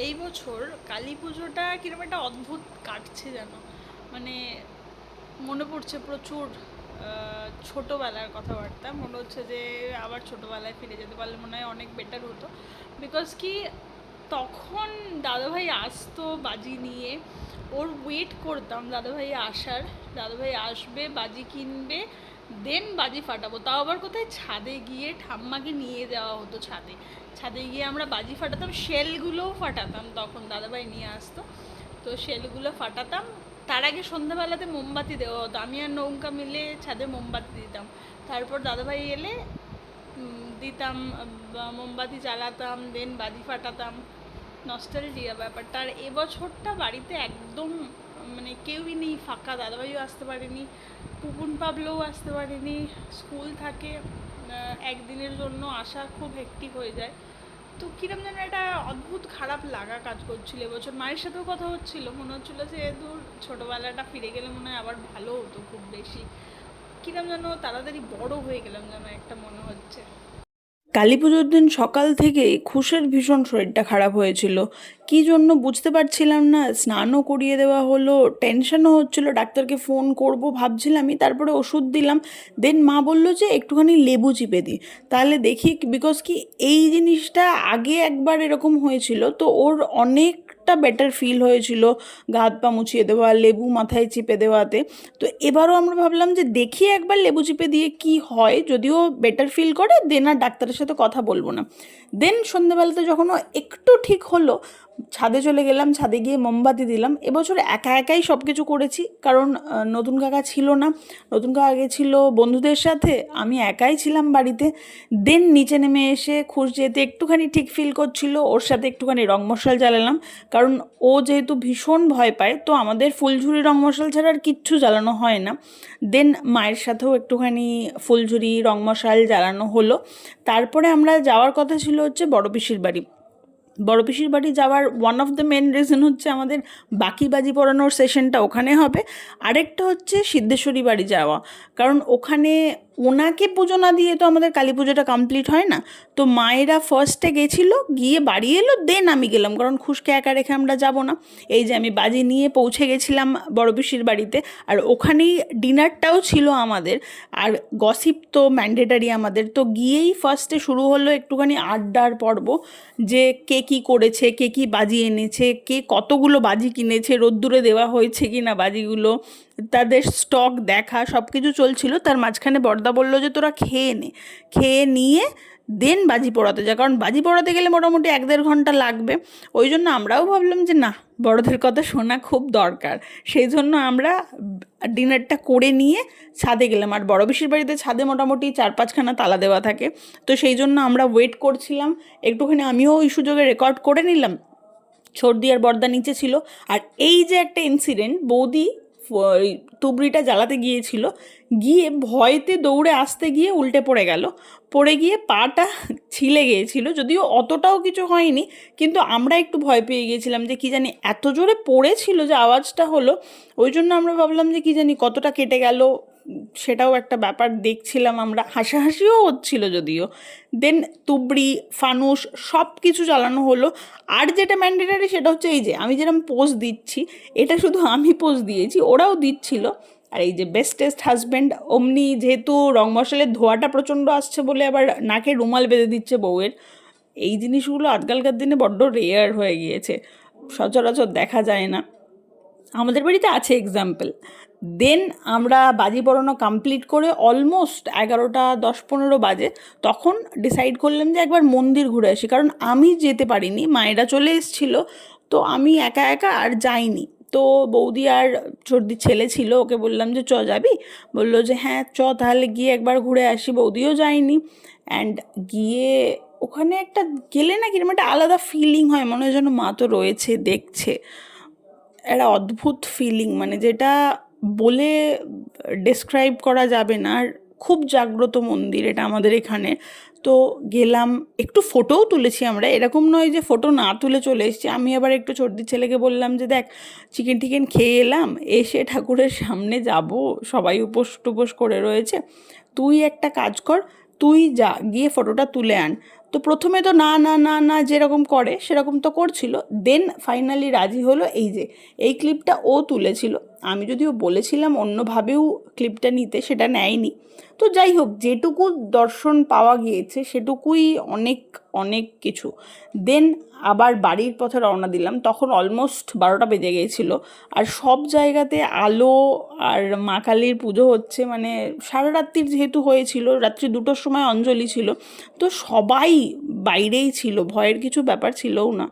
এই বছর কালী পুজোটা কিরকম একটা অদ্ভুত কাটছে যেন, মানে মনে পড়ছে প্রচুর ছোটোবেলার কথাবার্তা। মনে হচ্ছে যে আবার ছোটোবেলায় ফিরে যেতে পারলে মনে হয় অনেক বেটার হতো। বিকজ কি, তখন দাদাভাই আসতো বাজি নিয়ে, ওর ওয়েট করতাম দাদাভাই আসার। দাদাভাই আসবে, বাজি কিনবে, দেন বাজি ফাটাবো। তাও আবার কোথায়, ছাদে গিয়ে ঠাম্মাকে নিয়ে যাওয়া হতো ছাদে। ছাদে গিয়ে আমরা বাজি ফাটাতাম, শেলগুলোও ফাটাতাম, তখন দাদাভাই নিয়ে আসতো। তো শেলগুলো ফাটাতাম। তার আগে সন্ধ্যাবেলাতে মোমবাতি দেওয়া হতো, আমি আর নৌকা মিলে ছাদে মোমবাতি দিতাম। তারপর দাদাভাই এলে দিতাম, মোমবাতি জ্বালাতাম, দেন বাজি ফাটাতাম। নস্টালজিয়া ব্যাপারটা। আর এবছরটা বাড়িতে একদম মানে কেউই নেই, ফাঁকা। দাদাভাইও আসতে পারেনি, পুপুন পাবলোও আসতে পারেনি, স্কুল থাকে। একদিনের জন্য আসা খুব হেক্টিক হয়ে যায়। তো কিরম যেন একটা অদ্ভুত খারাপ লাগা কাজ করছিল এবছর। মায়ের সাথেও কথা হচ্ছিল, মনে হচ্ছিল যে দূর ছোটোবেলাটা ফিরে গেলে মনে হয় আবার ভালো হতো খুব বেশি। কিরম যেন তাড়াতাড়ি বড় হয়ে গেলাম যেন একটা মনে হচ্ছে। কালী পুজোর দিন সকাল থেকেই খুশের ভীষণ শরীরটা খারাপ হয়েছিল। কী জন্য বুঝতে পারছিলাম না, স্নানও করিয়ে দেওয়া হলো, টেনশনও হচ্ছিল, ডাক্তারকে ফোন করব ভাবছিলামই, তারপরে ওষুধ দিলাম। দেন মা বলল যে একটুখানি লেবু চিপে দিই, তাহলে দেখি। বিকজ কি, এই জিনিসটা আগে একবার এরকম হয়েছিল, তো ওর অনেকটা বেটার ফিল হয়েছিল গা হাত পা মুছিয়ে দেওয়া, লেবু মাথায় চিপে দেওয়াতে। তো এবারও আমরা ভাবলাম যে দেখি একবার লেবু চিপে দিয়ে কি হয়, যদিও বেটার ফিল করে দেন আর ডাক্তারের সাথে কথা বলবো না। দেন সন্ধ্যেবেলাতে যখন ও একটু ঠিক হলো, ছাদে চলে গেলাম, ছাদে গিয়ে মোমবাতি দিলাম। এবছর একা একাই সব কিছু করেছি, কারণ নতুন কাকা ছিল না। নতুন কাকা গেছিলো বন্ধুদের সাথে, আমি একাই ছিলাম বাড়িতে। দেন নিচে নেমে এসে খুশ যেতে একটুখানি ঠিক ফিল করছিল, ওর সাথে একটুখানি রং মশাল জ্বালালাম। কারণ ও যেহেতু ভীষণ ভয় পায়, তো আমাদের ফুলঝুরি রং মশাল ছাড়া আর কিচ্ছু জ্বালানো হয় না। দেন মায়ের সাথেও একটুখানি ফুলঝুরি রং মশাল জ্বালানো হলো। তারপরে আমরা যাওয়ার কথা ছিল হচ্ছে বড় পিসির বাড়ি। বড় পিসির বাড়ি যাওয়ার one of the main reason হচ্ছে আমাদের বাকি বাজি পড়ানোর সেশনটা ওখানে হবে। আরেকটা হচ্ছে সিদ্ধেশ্বরী বাড়ি যাওয়া, কারণ ওখানে ওনাকে পুজো না দিয়ে তো আমাদের কালী পুজোটা কমপ্লিট হয় না। তো মায়েরা ফার্স্টে গেছিলো, গিয়ে বাড়ি এলো, দেন আমি গেলাম, কারণ খুশকে একা রেখে আমরা যাব না। এই যে আমি বাজি নিয়ে পৌঁছে গেছিলাম বড় পিসির বাড়িতে, আর ওখানেই ডিনারটাও ছিল আমাদের। আর গসিপ তো ম্যান্ডেটারি আমাদের, তো গিয়েই ফার্স্টে শুরু হলো একটুখানি আড্ডার পর্ব, যে কে কী করেছে, কে কী বাজি এনেছে, কে কতগুলো বাজি কিনেছে, রোদ্দুরে দেওয়া হয়েছে কি না বাজিগুলো, তাদের স্টক দেখা, সব কিছু চলছিল। তার মাঝখানে বড়দা বলল যে তোরা খেয়ে নে, খেয়ে নিয়ে দেন বাজি পোড়াতে যা, কারণ বাজি পোড়াতে গেলে মোটামুটি 1-1.5 ঘন্টা লাগবে। ওই জন্য আমরাও ভাবলাম যে না, বড়দের কথা শোনা খুব দরকার। সেই জন্য আমরা ডিনারটা করে নিয়ে ছাদে গেলাম। আর বড় পিসির বাড়িতে ছাদে মোটামুটি 4-5খানা তালা দেওয়া থাকে, তো সেই জন্য আমরা ওয়েট করছিলাম। একটুখানি আমিও ওই সুযোগে রেকর্ড করে নিলাম। সর্দি আর বর্দা নিচে ছিল। আর এই যে একটা ইনসিডেন্ট, বৌদি ওই তুবড়িটা জ্বালাতে গিয়েছিল, গিয়ে ভয়তে দৌড়ে আসতে গিয়ে উল্টে পড়ে গেল। পড়ে গিয়ে পাটা ছিলে গিয়েছিল, যদিও অতটাও কিছু হয়নি, কিন্তু আমরা একটু ভয় পেয়ে গিয়েছিলাম যে কী জানি, এত জোরে পড়েছিল যে আওয়াজটা হলো। ওই জন্য আমরা ভাবলাম যে কী জানি কতটা কেটে গেল, সেটাও একটা ব্যাপার দেখছিলাম আমরা, হাসাহাসিও হচ্ছিল যদিও। দেন তুবড়ি, ফানুস সব কিছু জ্বালানো হলো। আর যেটা ম্যান্ডেটারি সেটা হচ্ছে এই যে আমি যেরকম পোজ দিচ্ছি, এটা শুধু আমি পোজ দিয়েছি, ওরাও দিচ্ছিল। আর এই যে বেস্টেস্ট হাজব্যান্ড, অমনি যেহেতু রং মশালের ধোঁয়াটা প্রচণ্ড আসছে বলে আবার নাকে রুমাল বেঁধে দিচ্ছে বউয়ের। এই জিনিসগুলো আজকালকার দিনে বড্ড রেয়ার হয়ে গিয়েছে, সচরাচর দেখা যায় না। আমাদের বাড়িতে আছে এক্সাম্পল। দেন আমরা বাজি পড়ানো কমপ্লিট করে অলমোস্ট 11টা 10-15 বাজে, তখন ডিসাইড করলাম যে একবার মন্দির ঘুরে আসি, কারণ আমি যেতে পারিনি, মায়েরা চলে এসেছিলো, তো আমি একা একা আর যাইনি। তো বৌদি আর সর্দির ছেলে ছিল, ওকে বললাম যে চ যাবি, বললো যে হ্যাঁ চ তাহলে গিয়ে একবার ঘুরে আসি। বৌদিও যায়নি। অ্যান্ড গিয়ে ওখানে একটা গেলে না কিরকম একটা আলাদা ফিলিং হয়, মনে হয় যেন মা তো রয়েছে, দেখছে। একটা অদ্ভুত ফিলিং, মানে যেটা বলে ডেসক্রাইব করা যাবে না। আর খুব জাগ্রত মন্দির এটা আমাদের এখানে। তো গেলাম, একটু ফটোও তুলেছি আমরা, এরকম নয় যে ফটো না তুলে চলে এসেছি। আমি আবার একটু চর্দির ছেলেকে বললাম যে দেখ, চিকেন টিকেন খেয়ে এলাম, এসে ঠাকুরের সামনে যাব, সবাই উপোস টুপোস করে রয়েছে, তুই একটা কাজ কর, তুই যা গিয়ে ফটোটা তুলে আন। তো প্রথমে তো না না না না যেরকম করে সেরকম তো করছিল, দেন ফাইনালি রাজি হলো। এই যে এই ক্লিপটা ও তুলেছিল, আমি যদিও বলেছিলাম অন্যভাবেও ক্লিপটা নিতে, সেটা নেয়নি। তো যাই হোক, যেটুকু দর্শন পাওয়া গিয়েছে সেটুকুই অনেক অনেক কিছু। দেন আবার বাড়ির পথে রওনা দিলাম, তখন অলমোস্ট 12টা বেজে গিয়েছিল। আর সব জায়গাতে আলো, আর মা কালীর পুজো হচ্ছে, মানে সারা রাত্রির যেহেতু হয়েছিল, রাত্রি 2টোর সময় অঞ্জলি ছিল, তো সবাই বাইরেই ছিল, ভয়ের কিছু ব্যাপার ছিলও না।